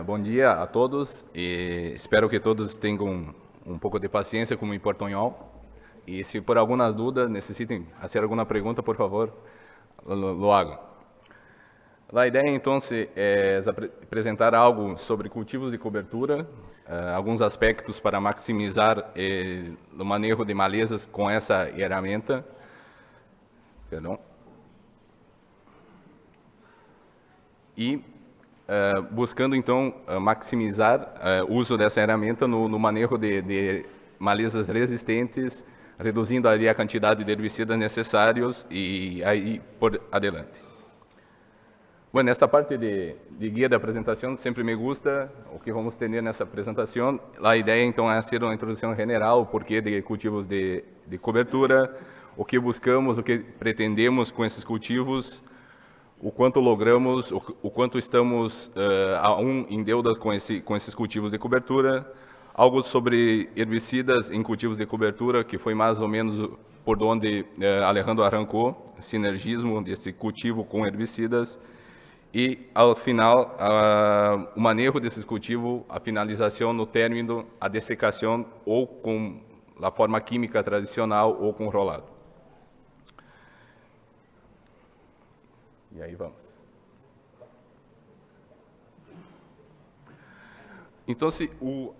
Bom dia a todos e espero que todos tenham um pouco de paciência com o portunhol. E se por alguma dúvida necessitem fazer alguma pergunta, por favor, lo hagan. A ideia, então, é apresentar algo sobre cultivos de cobertura, alguns aspectos para maximizar o manejo de malezas com essa ferramenta. Perdão. E buscando, então, maximizar o uso dessa ferramenta no manejo de malezas resistentes, reduzindo ali a quantidade de herbicidas necessários e aí por adelante. Bueno, esta parte de guia da apresentação sempre me gusta, o que vamos ter nessa apresentação. A ideia, então, é ser uma introdução general, o porquê de cultivos de cobertura, o que buscamos, o que pretendemos com esses cultivos, o quanto logramos, o quanto estamos em deuda com esses cultivos de cobertura, algo sobre herbicidas em cultivos de cobertura, que foi mais ou menos por onde Alejandro arrancou, sinergismo desse cultivo com herbicidas, e, ao final, o manejo desses cultivos, a finalização no término, a dessecação, ou com a forma química tradicional, ou com rolado. E aí vamos. Então,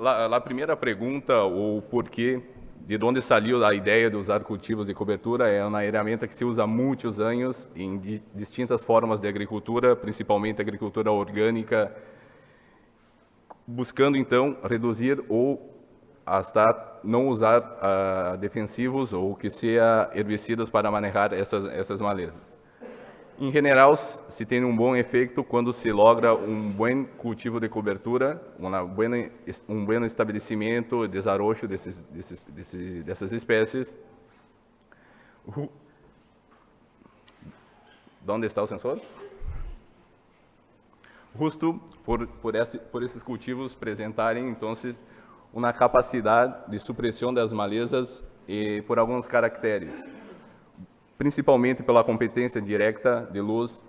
a primeira pergunta, o porquê, de onde saiu a ideia de usar cultivos de cobertura, é uma ferramenta que se usa há muitos anos em distintas formas de agricultura, principalmente agricultura orgânica, buscando, então, reduzir ou hasta não usar defensivos ou que seja herbicidas para manejar essas malezas. Em geral, se tem um bom efeito quando se logra um bom cultivo de cobertura, um bom estabelecimento, desarrocho dessas espécies. Onde está o sensor? Justo por esses cultivos apresentarem, então, uma capacidade de supressão das malezas e por alguns caracteres, principalmente pela competência direta de luz,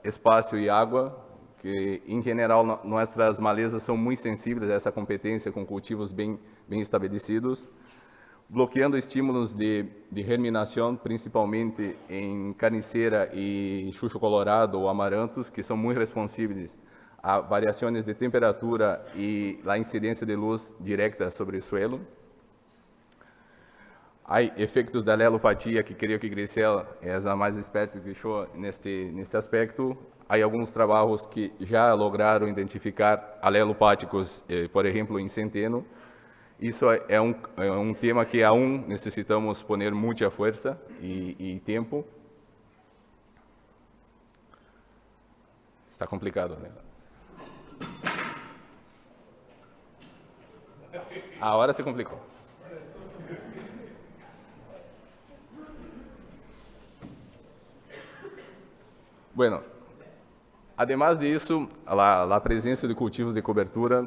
espaço e água, que, em geral, nossas malezas são muito sensíveis a essa competência com cultivos bem estabelecidos, bloqueando estímulos de germinação, principalmente em carniceira e chucho colorado ou amarantos, que são muito responsíveis a variações de temperatura e a incidência de luz direta sobre o suelo. Há efeitos da alelopatia, que creio que Grisel é a mais esperta que deixou nesse aspecto. Há alguns trabalhos que já lograram identificar alelopáticos, por exemplo, em centeno. Isso é um tema que aún necessitamos poner muita força e tempo. Está complicado, né? Agora se complicou. Bueno, además disso, a presença de cultivos de cobertura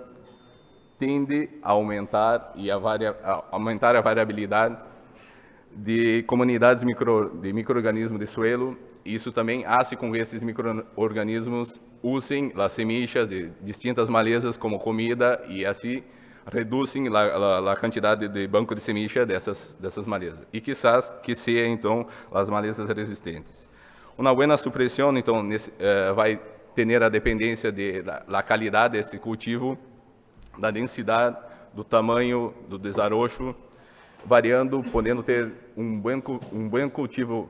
tende a aumentar a variabilidade de comunidades de micro-organismos de suelo. Isso também faz com que esses micro-organismos usem as semilhas de distintas malezas como comida e assim reduzem a quantidade de banco de semilhas dessas malezas. E quizás que sejam, então, as malezas resistentes. Uma boa supressão, então, vai ter a dependência da qualidade desse cultivo, da densidade, do tamanho, do desarrocho, variando, podendo ter um bom cultivo,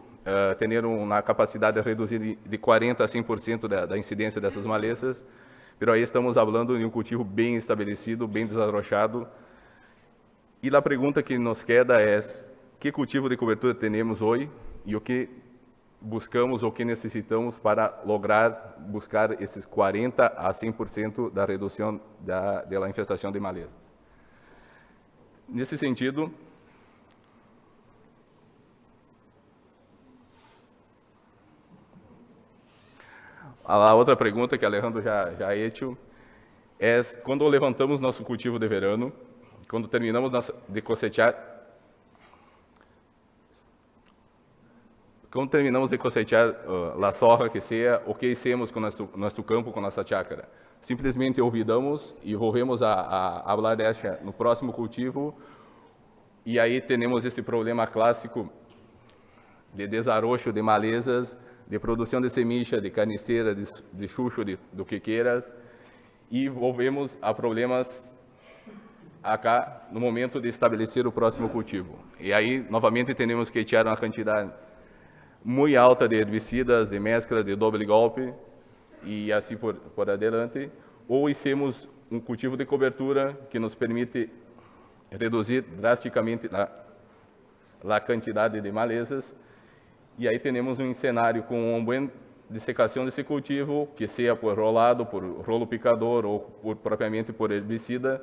ter uma capacidade de reduzir de 40% a 100% da incidência dessas malezas, mas aí estamos falando de um cultivo bem estabelecido, bem desarrochado. E a pergunta que nos queda é: que cultivo de cobertura temos hoje e o que buscamos ou que necessitamos para buscar esses 40% a 100% da redução da infestação de malezas. Nesse sentido, a outra pergunta que Alejandro já hecho é: quando levantamos nosso cultivo de verano, quando terminamos de cosechar, quando terminamos de cosechar a soja que seja, o que hicimos com nosso campo, com nossa chácara? Simplesmente olvidamos e volvemos a falar dessa no próximo cultivo, e aí temos esse problema clássico de desarrocho de malezas, de produção de semicha, de carniceira, de chucho, do que queiras, e volvemos a problemas acá no momento de estabelecer o próximo cultivo. E aí, novamente, temos que tirar uma quantidade muito alta de herbicidas, de mescla, de doble golpe, e assim por adiante, ou hicimos um cultivo de cobertura que nos permite reduzir drasticamente a quantidade de malezas, e aí temos um cenário com uma boa dessecação desse cultivo, que seja por rolado, por rolo picador ou propriamente por herbicida,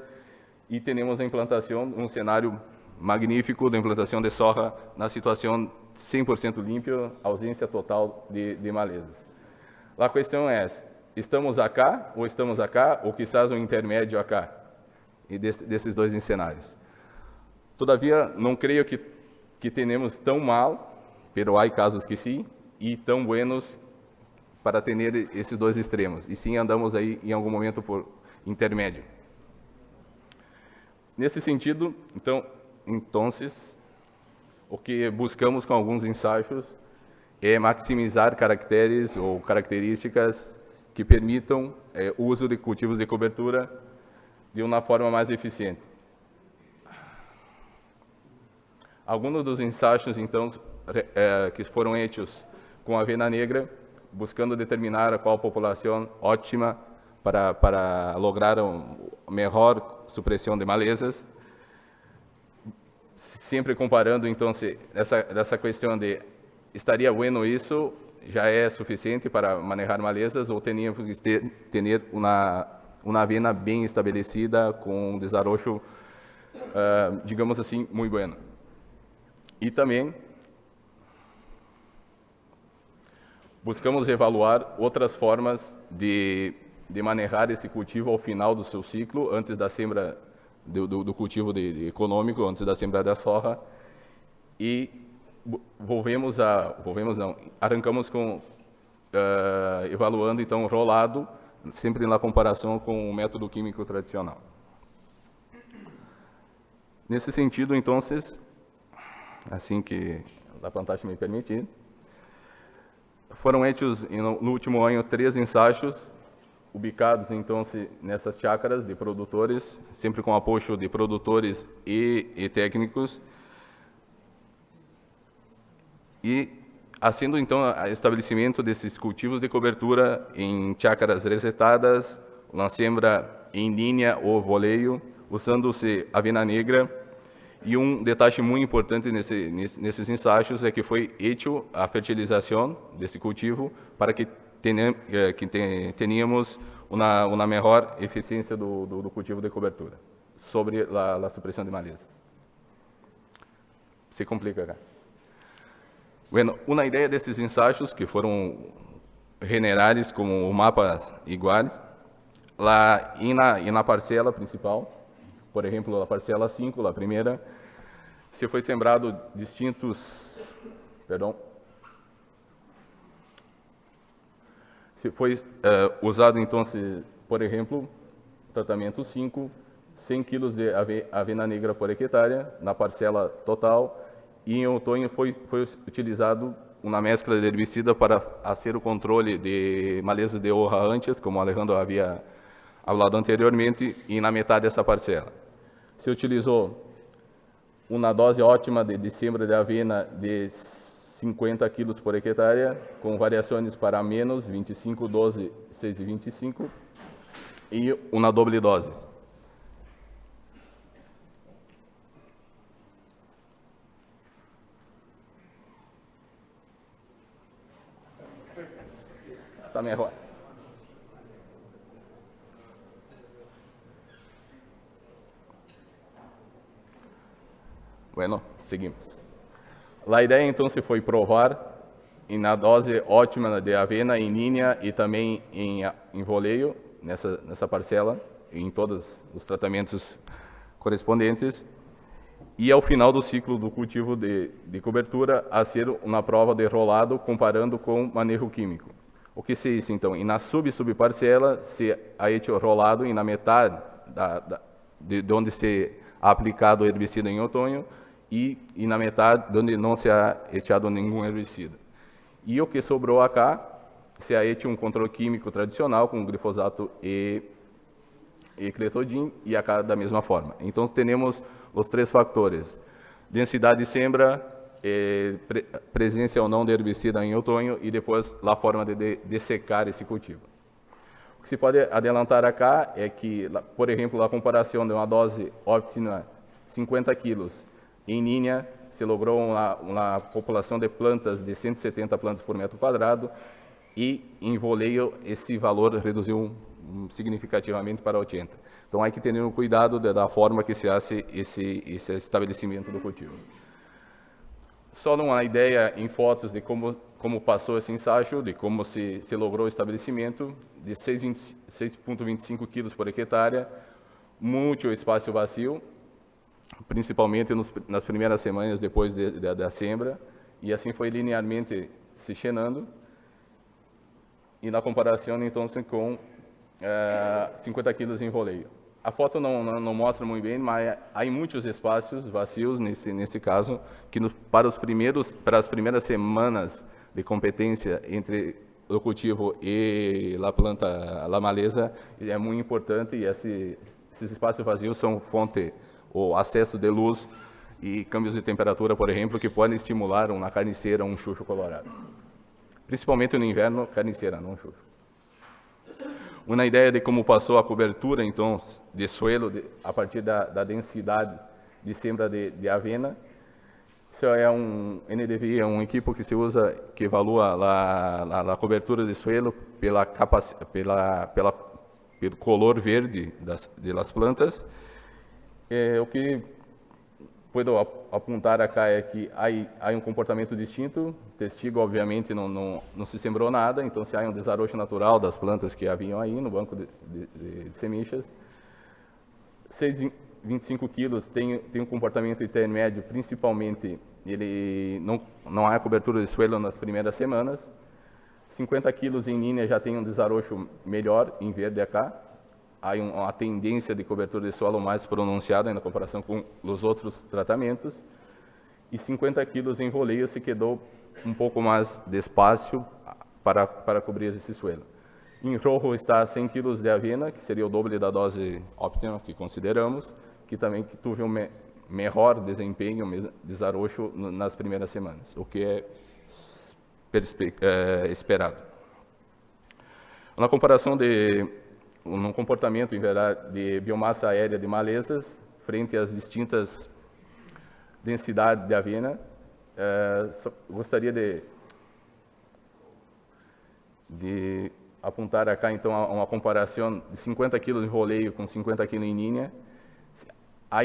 e temos a implantação, um cenário magnífico da implantação de soja na situação 100% limpa, ausência total de malezas. A questão é, estamos acá, ou quizás um intermédio acá, e desses dois cenários. Todavia, não creio que tenhamos tão mal, pero há casos que sim, e tão buenos para ter esses dois extremos, e sim andamos aí em algum momento por intermédio. Nesse sentido, então, o que buscamos com alguns ensaios é maximizar caracteres ou características que permitam o uso de cultivos de cobertura de uma forma mais eficiente. Alguns dos ensaios, então, que foram feitos com avena negra, buscando determinar qual população ótima para lograr uma melhor supressão de malezas, sempre comparando, então, essa questão de estaria bueno isso, já é suficiente para manejar malezas, ou teríamos que ter uma avena bem estabelecida, com um desarrocho, digamos assim, muito bueno. E também buscamos evaluar outras formas de manejar esse cultivo ao final do seu ciclo, antes da siembra do cultivo econômico, antes da siembra da soja, e arrancamos evaluando então o rolado, sempre na comparação com o método químico tradicional. Nesse sentido, então, assim que a plantagem me permitir, foram feitos no último ano 3 ensaios, ubicados então nessas chácaras de produtores, sempre com apoio de produtores e técnicos, e haciendo então o estabelecimento desses cultivos de cobertura em chácaras resetadas, na siembra em linha ou voleio, usando-se avena negra. E um detalhe muito importante nesses ensaios é que foi feita a fertilização desse cultivo para que tenhamos uma melhor eficiência do cultivo de cobertura sobre a supressão de malezas. Se complica acá. Bueno, uma ideia desses ensaios, que foram generados como mapas iguais, lá na parcela principal, por exemplo, a parcela 5, a primeira, se foi sembrado se foi usado, então, por exemplo, tratamento 5, 100 kg de avena negra por hectare na parcela total, e em outono foi utilizado uma mescla de herbicida para fazer o controle de malezas de hoja antes, como o Alejandro havia falado anteriormente, e na metade dessa parcela se utilizou uma dose ótima de siembra de avena de 50 kg por hectare, com variações para menos 25, 12, 6 e 25, e uma doble dose. Está melhor. Bueno, seguimos. A ideia, então, foi provar na dose ótima de avena em linha e também em voleio, nessa parcela, em todos os tratamentos correspondentes. e ao final do ciclo do cultivo de cobertura, a ser uma prova de rolado comparando com manejo químico. O que se diz, então? E na subparcela, se ha hecho rolado e na metade de onde se ha aplicado o herbicida em outono e na metade onde não se ha echado nenhum herbicida. E o que sobrou acá, se ha hecho um controle químico tradicional com glifosato e cletodin e acá da mesma forma. Então, temos os três fatores: densidade de sembra, presença ou não de herbicida em outono e depois a forma de secar esse cultivo. O que se pode adelantar acá é que, por exemplo, a comparação de uma dose óptima 50 quilos em linha, se logrou uma população de plantas de 170 plantas por metro quadrado e em voleio esse valor reduziu significativamente para 80. Então, há que ter um cuidado da forma que se faz esse estabelecimento do cultivo. Só uma ideia em fotos de como passou esse ensaio, de como se logrou o estabelecimento, de 6,25 quilos por hectare, muito espaço vazio, principalmente nas primeiras semanas depois da sembra, e assim foi linearmente se chenando, e na comparação, então, com 50 quilos em voleio. A foto não mostra muito bem, mas há muitos espaços vazios nesse caso, que para as primeiras semanas de competência entre o cultivo e a planta, a maleza, é muito importante, e esses espaços vazios são fonte ou acesso de luz e câmbios de temperatura, por exemplo, que podem estimular uma carniceira, um chucho colorado. Principalmente no inverno, carniceira, não chucho. Uma ideia de como passou a cobertura, então, de suelo, a partir da densidade de sembra de avena. Isso é um NDVI, é um equipo que se usa, que evalua a cobertura de suelo pelo color verde das plantas. O que puedo apontar acá é que há um comportamento distinto. Testigo, obviamente, não se sembrou nada, então se há um desarrocho natural das plantas que haviam aí no banco de sementes. 6,25 quilos tem um comportamento intermédio, principalmente ele não há cobertura de suelo nas primeiras semanas. 50 quilos em linha já tem um desarrocho melhor em verde acá. Há uma tendência de cobertura de solo mais pronunciada na comparação com os outros tratamentos. E 50 quilos em voleio se quedou um pouco mais de espaço para cobrir esse suelo. Em rojo está 100 quilos de avena, que seria o dobro da dose óptima que consideramos, que também teve um melhor desempenho, desarrocho nas primeiras semanas, o que é esperado. Na comparação no comportamento, em verdade, de biomassa aérea de malezas, frente às distintas densidades de avena, gostaria de apontar acá, então, uma comparação de 50 kg de roleio com 50 kg em linha. Há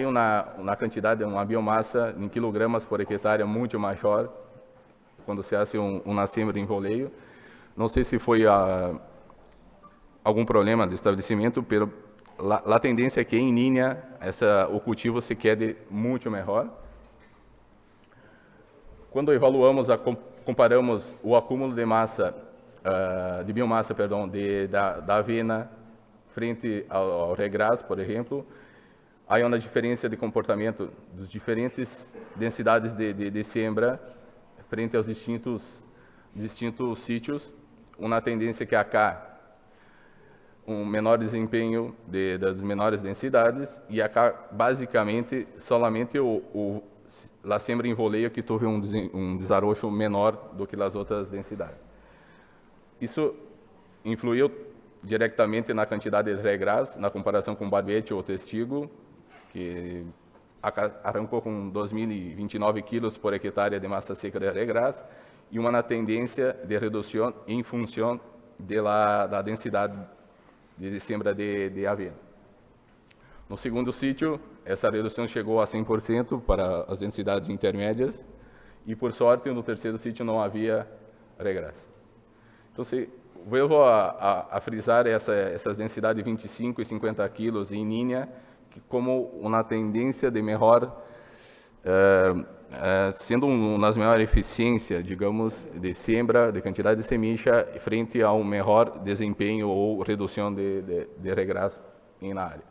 uma quantidade, uma biomassa em quilogramas por hectare muito maior quando se faz uma sembra em voleio. Não sei se foi algum problema do estabelecimento, a tendência é que em linha o cultivo se quede muito melhor. Quando evaluamos, comparamos o acúmulo de massa, de biomassa, da avena frente ao regras, por exemplo, há uma diferença de comportamento dos diferentes densidades de sembra frente aos distintos sítios, uma tendência que acá um menor desempenho das menores densidades, e acá basicamente somente a sembra em voleio que teve um desarrocho menor do que as outras densidades. Isso influiu diretamente na quantidade de regras, na comparação com barbete ou testigo, que arrancou com 2.029 quilos por hectare de massa seca de regras, e uma tendência de redução em função da densidade de sembra de avena. No segundo sítio, essa redução chegou a 100% para as densidades intermédias, e por sorte, no terceiro sítio não havia regras. Então, vou a frisar essas densidades de 25 e 50 quilos em linha, como uma tendência de melhor sendo uma das maiores eficiências, digamos, de siembra, de quantidade de semente, frente a um melhor desempenho ou redução de regras na área.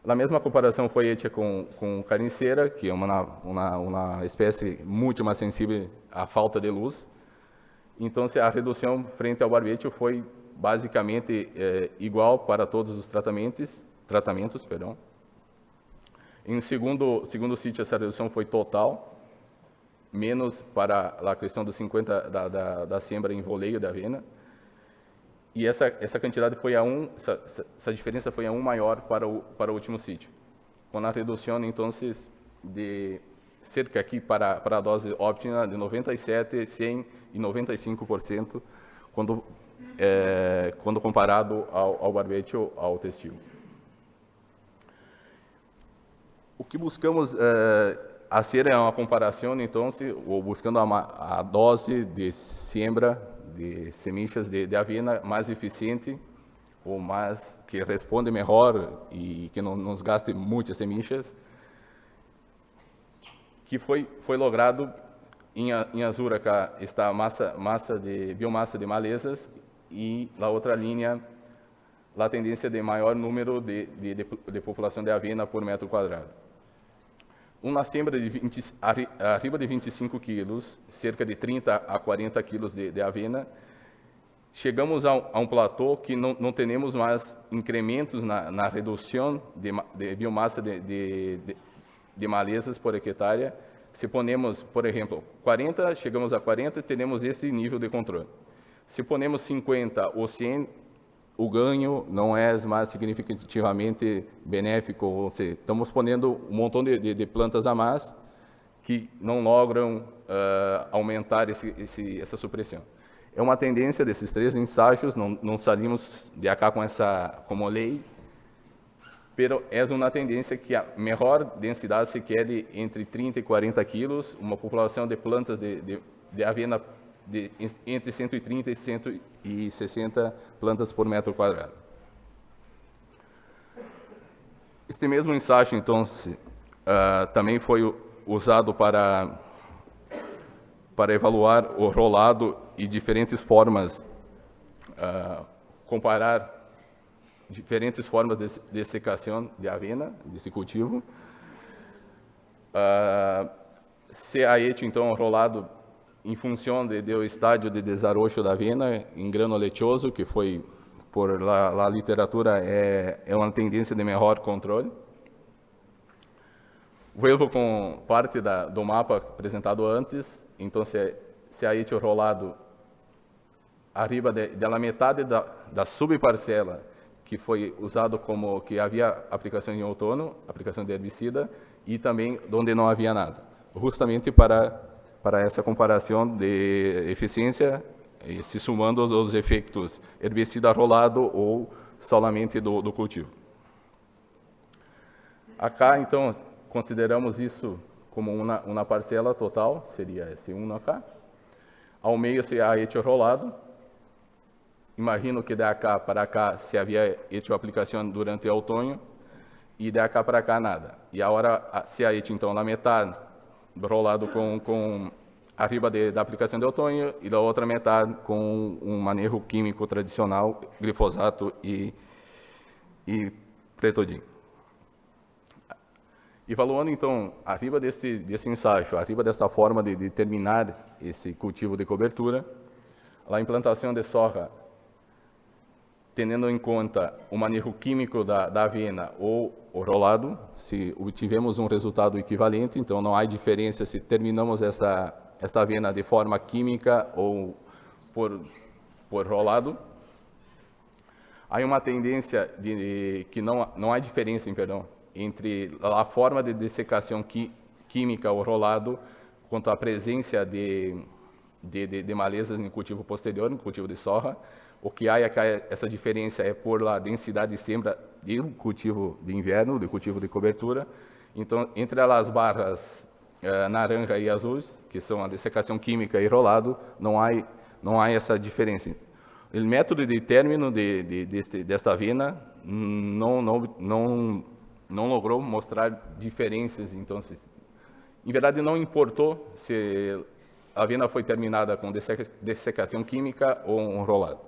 A mesma comparação foi feita com carniceira, que é uma espécie muito mais sensível à falta de luz. Então, a redução frente ao barbete foi basicamente igual para todos os tratamentos. Em segundo sítio, essa redução foi total, menos para a questão dos 50 da siembra em voleio da avena. E essa quantidade foi essa diferença foi maior para o último sítio, com a redução, então, de cerca aqui para a dose óptima de 97%, 100% e 95% quando comparado ao barbete ou ao testigo. O que buscamos fazer é uma comparação, então, ou buscando a dose de siembra de sementes de avena mais eficiente, ou mais que responde melhor e que não nos gaste muitas sementes, que foi logrado em azul cá está a biomassa de malezas, e na outra linha a tendência de maior número de população de avena por metro quadrado. Uma siembra arriba de 25 quilos, cerca de 30 a 40 quilos de avena, chegamos a um platô que não temos mais incrementos na redução de biomassa de malezas por hectare. Se ponemos, por exemplo, 40, chegamos a 40, teremos esse nível de controle. Se ponemos 50 ou 100, o ganho não é mais significativamente benéfico, ou seja, estamos pondo um montão de plantas a mais que não logram aumentar essa supressão. É uma tendência desses 3 ensaios, não saímos de cá com essa como lei, mas é uma tendência que a melhor densidade se quer entre 30 e 40 quilos, uma população de plantas de avena entre 130 e 160 plantas por metro quadrado. Este mesmo ensaio, então, também foi usado para evaluar o rolado e diferentes formas, comparar diferentes formas de secação de avena, desse cultivo. Se a então, rolado em função do estágio de desarrocho da avena em grano lechoso, que foi, por la literatura, é uma tendência de melhor controle. Vuelvo com parte do mapa apresentado antes. Então, se a rolado arriba da metade da subparcela, que foi usado como que havia aplicação em outono, aplicação de herbicida, e também onde não havia nada, justamente para essa comparação de eficiência, se somando os efeitos herbicida rolado ou solamente do cultivo. Acá, então, consideramos isso como uma parcela total, seria esse 1 acá. Ao meio se há hecho rolado. Imagino que de cá para cá se havia hecho aplicação durante o outono, e de cá para cá nada. E agora se há hecho, então, na metade rolado com arriba da aplicação de outono, e da outra metade com um manejo químico tradicional, glifosato e tretodin. Evaluando, então, arriba desse ensaio, arriba dessa forma de terminar esse cultivo de cobertura, a implantação de soja, tendo em conta o manejo químico da avena ou o rolado, se obtivemos um resultado equivalente, então não há diferença se terminamos esta avena de forma química ou por rolado. Há uma tendência que não há diferença, entre a forma de dessecação química ou rolado quanto à presença de malezas no cultivo posterior, no cultivo de soja. O que há essa diferença é por a densidade de siembra do cultivo de inverno, do cultivo de cobertura. Então, entre as barras naranja e azuis, que são a dessecação química e rolado, não há essa diferença. O método de término desta avena não logrou mostrar diferenças, então, Em verdade, não importou se a avena foi terminada com dessecação química ou um rolado.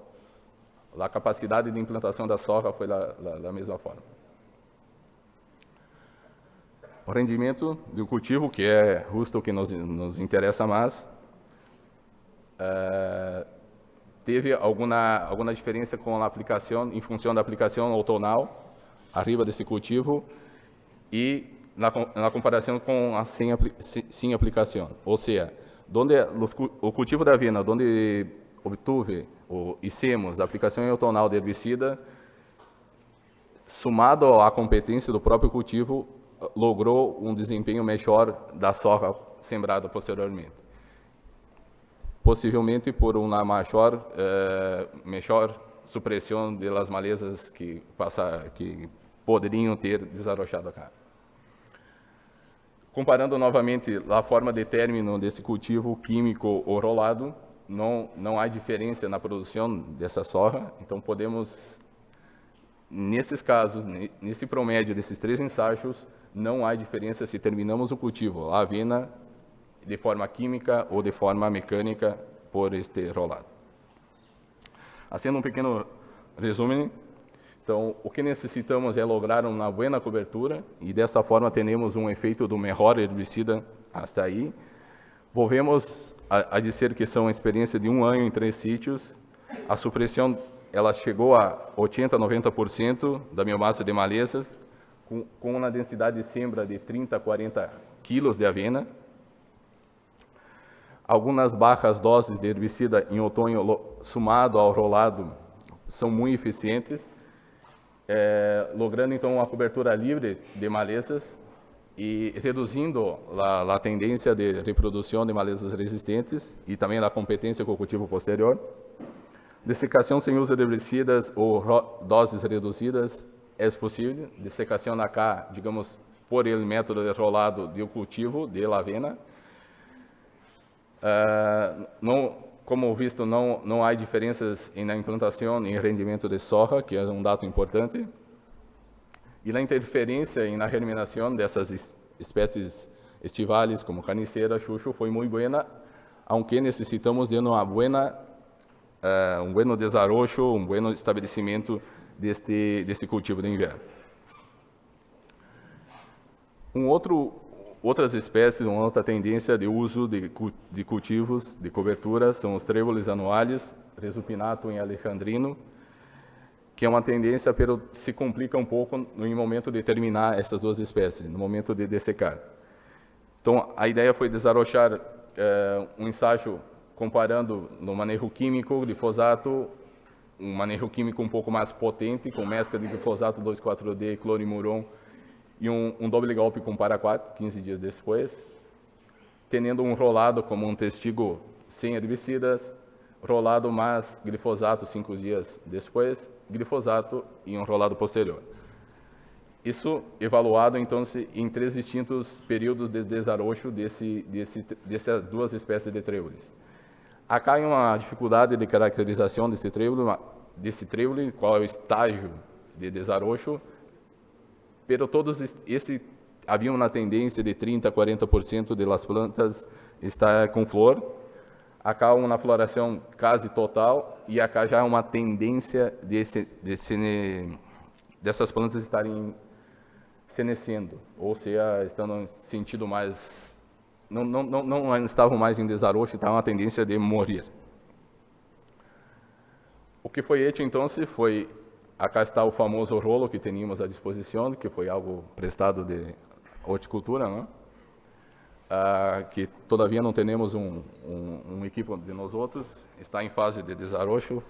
A capacidade de implantação da soja foi da mesma forma. O rendimento do cultivo, que é justo o que nos interessa mais, teve alguma diferença com a aplicação, em função da aplicação outonal, arriba desse cultivo, e na comparação com a sem aplicação. Ou seja, o cultivo da avena, onde obtive ou hicimos a aplicação outonal de herbicida, somado à competência do próprio cultivo, logrou um desempenho melhor da soja sembrada posteriormente. Possivelmente por uma maior supressão das malezas que poderiam ter desarrochado a carne. Comparando novamente a forma de término desse cultivo químico ou rolado, não há diferença na produção dessa soja, então podemos, nesses casos, nesse promédio desses 3 ensaios, não há diferença se terminamos o cultivo, a avena, de forma química ou de forma mecânica por este rolado. Fazendo um pequeno resumo, então, o que necessitamos é lograr uma boa cobertura e dessa forma teremos um efeito do melhor herbicida até aí. Volvemos a dizer que são uma experiência de 1 ano em 3 sítios. A supressão ela chegou a 80% a 90% da biomassa de malezas, com uma densidade de siembra de 30 a 40 quilos de avena. Algumas baixas doses de herbicida em outono, somado ao rolado, são muito eficientes, logrando então uma cobertura livre de malezas e reduzindo a tendência de reprodução de malezas resistentes e também a competência com o cultivo posterior. Dessecação sem uso de herbicidas ou doses reduzidas é possível. Dessecação na cá, digamos, por ele método de rolado do cultivo de avena. Como visto, não há diferenças na implantação e rendimento de soja, que é um dado importante. E na interferência e na germinação dessas espécies estivales, como caniceira, chucho, foi muito boa, aunque necessitamos de uma boa um bom desarrollo, um bom estabelecimento deste cultivo de inverno. Outras espécies, uma outra tendência de uso de cultivos de cobertura são os tréboles anuais, Resupinato em alexandrino, que é uma tendência, pero se complica um pouco no momento de terminar essas 2 espécies, no momento de dessecar. Então, a ideia foi desarrochar um ensaio comparando no manejo químico, glifosato, um manejo químico um pouco mais potente, com mescla de glifosato 2,4-D, clorimuron, e um doble golpe com paraquat, 15 dias depois, tendo um rolado como um testigo sem herbicidas, rolado mais glifosato 5 dias depois, glifosato e um rolado posterior. Isso evaluado, então, em 3 distintos períodos de desarrollo dessas 2 espécies de tréboles. Acá há uma dificuldade de caracterização desse trébole, qual é o estágio de desarrollo, pero havia uma tendência de 30% a 40% das plantas estar com flor. Acá uma floração quase total e acá já uma tendência dessas plantas estarem senescendo, ou seja, estando em sentido mais não estavam mais em desarrollo, estava uma tendência de morrer. O que foi feito então foi, acá está o famoso rolo que tínhamos à disposição, que foi algo prestado de horticultura, né? Que todavia não temos um equipo de nós outros, está em fase de desarrollo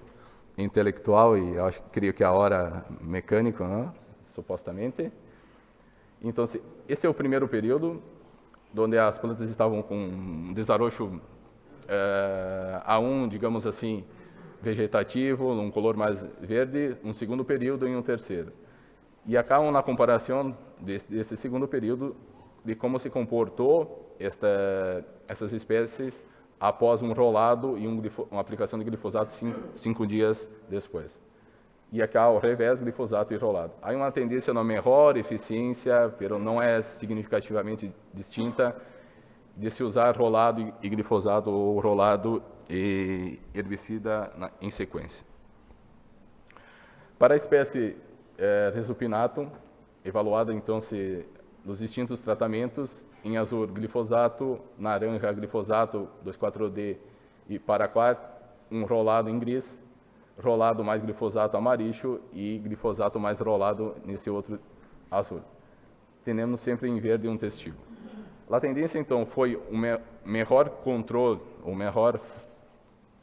intelectual e creio que a hora mecânico, né? Supostamente. Então, esse é o primeiro período, onde as plantas estavam com um desarrollo digamos assim, vegetativo, num color mais verde, um segundo período e um terceiro. E acá uma comparação desse segundo período de como se comportou essas espécies após um rolado e uma aplicação de glifosato 5 dias depois. E acá, ao revés, glifosato e rolado. Há uma tendência na melhor eficiência, mas não é significativamente distinta de se usar rolado e glifosato ou rolado e herbicida em sequência. Para a espécie Rhizopinatum, evaluada então nos distintos tratamentos, em azul glifosato, naranja glifosato 2,4-D e paraquat, um rolado em gris, rolado mais glifosato amarillo e glifosato mais rolado nesse outro azul. Temos sempre em verde um testigo. A tendência então foi o melhor controle, o melhor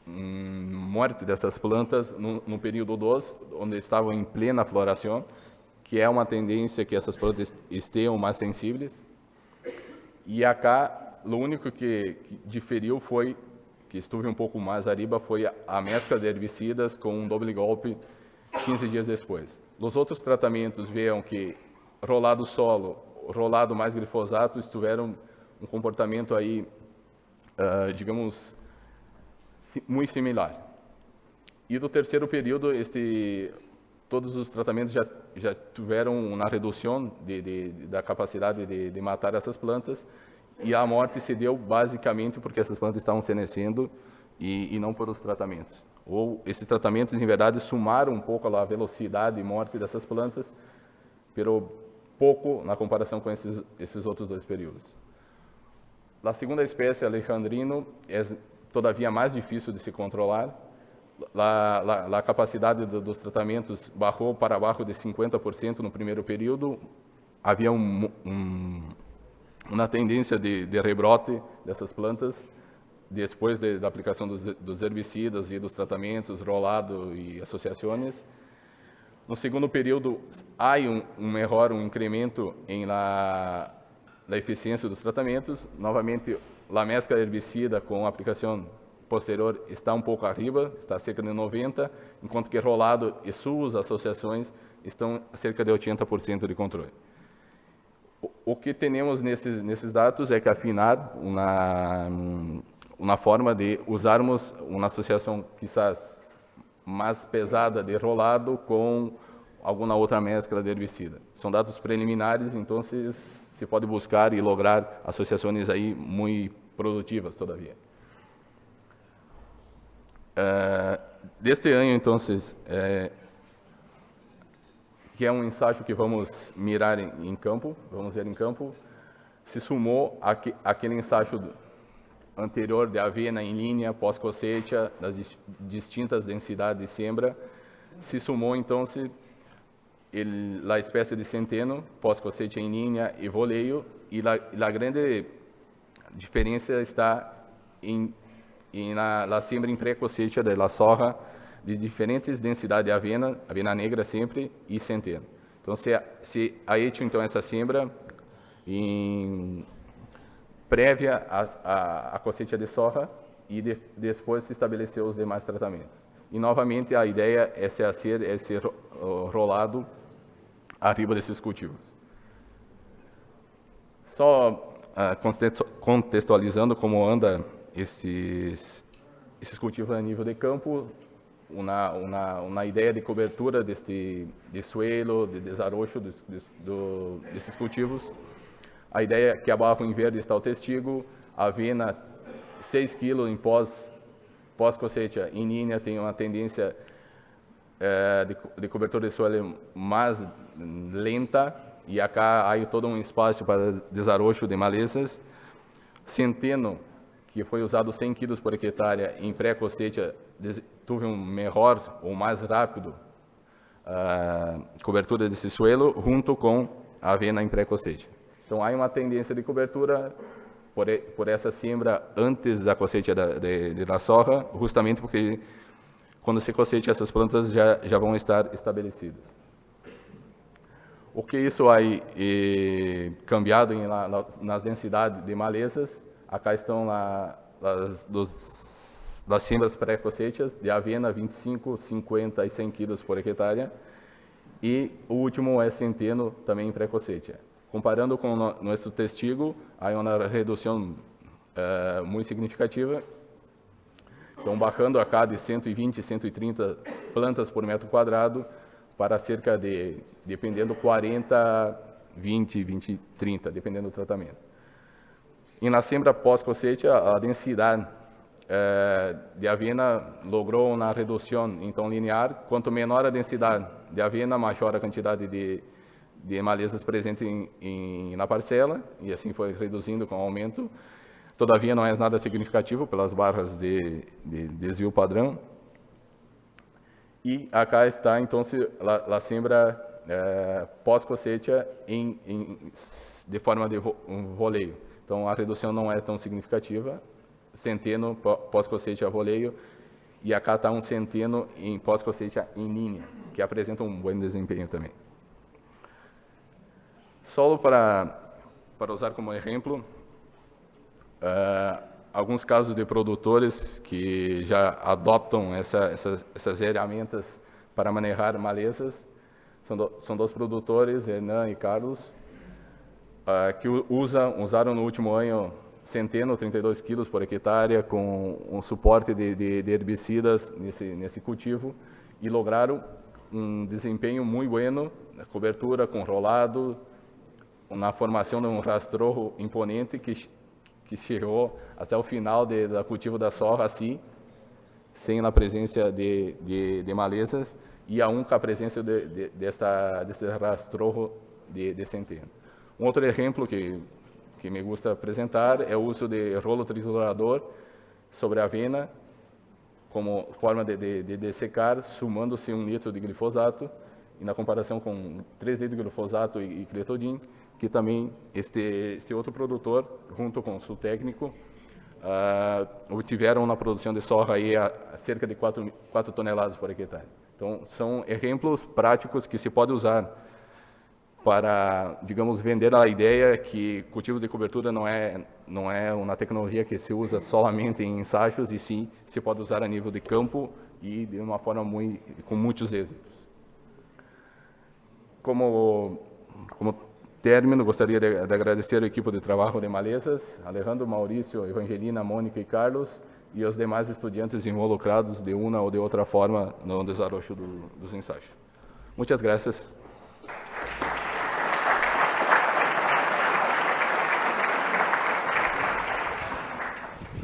morte dessas plantas no período 2, onde estavam em plena floração, que é uma tendência que essas plantas estejam mais sensíveis. E acá, o único que diferiu foi, que estive um pouco mais arriba, foi a mescla de herbicidas com um doble golpe 15 dias depois. Os outros tratamentos viram que rolado solo, rolado mais glifosato, tiveram um comportamento aí, digamos, muito similar. E do terceiro período, todos os tratamentos já tiveram uma redução da capacidade de matar essas plantas, e a morte se deu basicamente porque essas plantas estavam senescendo e não por os tratamentos. Ou esses tratamentos, em verdade, sumaram um pouco a velocidade de morte dessas plantas, pero pouco na comparação com esses outros dois períodos. A segunda espécie, Alejandrino, é todavia mais difícil de se controlar. A capacidade dos tratamentos barrou para baixo de 50% no primeiro período. Havia uma tendência de rebrote dessas plantas depois da aplicação dos herbicidas e dos tratamentos, rolado e associações. No segundo período, há um incremento na eficiência dos tratamentos. Novamente, a mescla herbicida com a aplicação posterior está um pouco arriba, está cerca de 90%, enquanto que rolado e suas associações estão a cerca de 80% de controle. O que temos nesses dados é que afinar uma forma de usarmos uma associação quizás mais pesada de rolado com alguma outra mescla de herbicida. São dados preliminares, então se pode buscar e lograr associações aí muito produtivas todavia. Deste ano, então, que é um ensaio que vamos mirar em campo, vamos ver em campo, se sumou aquele ensaio anterior de avena em linha, pós-cosecha, das distintas densidades de siembra, se sumou, então, a espécie de centeno, pós-cosecha em linha e voleio, e a grande diferença está na siembra em pré-cosecha da soja, de diferentes densidades de avena negra sempre, e centeno. Então, se há hecho, então, essa siembra prévia à cosecha de soja, e depois se estabeleceu os demais tratamentos. E, novamente, a ideia é fazer esse rolado arriba desses cultivos. Só contextualizando como anda esses cultivos a nível de campo, uma ideia de cobertura de suelo, de desarrocho desses cultivos. A ideia é que abaixo em verde está o testigo, a avena 6 kg em pós-cosecha em linha tem uma tendência de cobertura de suelo mais lenta, e acá há todo um espaço para desarrocho de malezas. Centeno, que foi usado 100 kg por hectare em pré-cosecha, teve um melhor ou mais rápido cobertura desse suelo, junto com a avena em pré-cosecha. Então, há uma tendência de cobertura por essa siembra antes da cosecha da soja, justamente porque quando se cosecha, essas plantas já vão estar estabelecidas. O que isso aí cambiado nas densidades de malezas? Acá estão das siembras pré-cosechas de avena, 25, 50 e 100 kg por hectare, e o último é centeno, também em pré-cosecha. Comparando com o nosso testigo, há uma redução muito significativa. Então, bajando acá de 120, 130 plantas por metro quadrado para cerca de, dependendo, 40, 20, 30, dependendo do tratamento. E na siembra pós-cosecha, a densidade de avena logrou uma redução então linear. Quanto menor a densidade de avena, maior a quantidade de malezas presentes na parcela, e assim foi reduzindo com o aumento. Todavia, não é nada significativo pelas barras de desvio padrão. E acá está, então, a siembra pós-cosecha de forma de voleio. Então, a redução não é tão significativa, centeno pós-cosecha a voleio, e acá está um centeno em pós-cosecha em linha, que apresenta um bom desempenho também. Só para usar como exemplo, alguns casos de produtores que já adoptam essas ferramentas para manejar malezas. São dois produtores, Hernan e Carlos, que usaram no último ano centeno, 32 quilos por hectare, com um suporte de herbicidas nesse cultivo, e lograram um desempenho muito bueno, na cobertura com rolado, na formação de um rastrojo imponente que chegou até o final do cultivo da soja, assim, sem a presença de malezas, e aún com a presença desse rastrojo de centeno. Um outro exemplo que me gusta apresentar é o uso de rolo triturador sobre a avena, como forma de dessecar, sumando-se 1 litro de glifosato, e na comparação com 3 litros de glifosato e cletodin, que também este outro produtor, junto com o seu técnico, obtiveram na produção de soja aí a cerca de 4 toneladas por hectare. Então, são exemplos práticos que se pode usar para, digamos, vender a ideia que cultivo de cobertura não é uma tecnologia que se usa somente em ensaios, e sim se pode usar a nível de campo e de uma forma com muitos êxitos. Como término, gostaria de agradecer a equipe de trabalho de malezas, Alejandro, Maurício, Evangelina, Mônica e Carlos, e os demais estudantes involucrados de uma ou de outra forma no desenvolvimento dos ensaios. Muitas graças.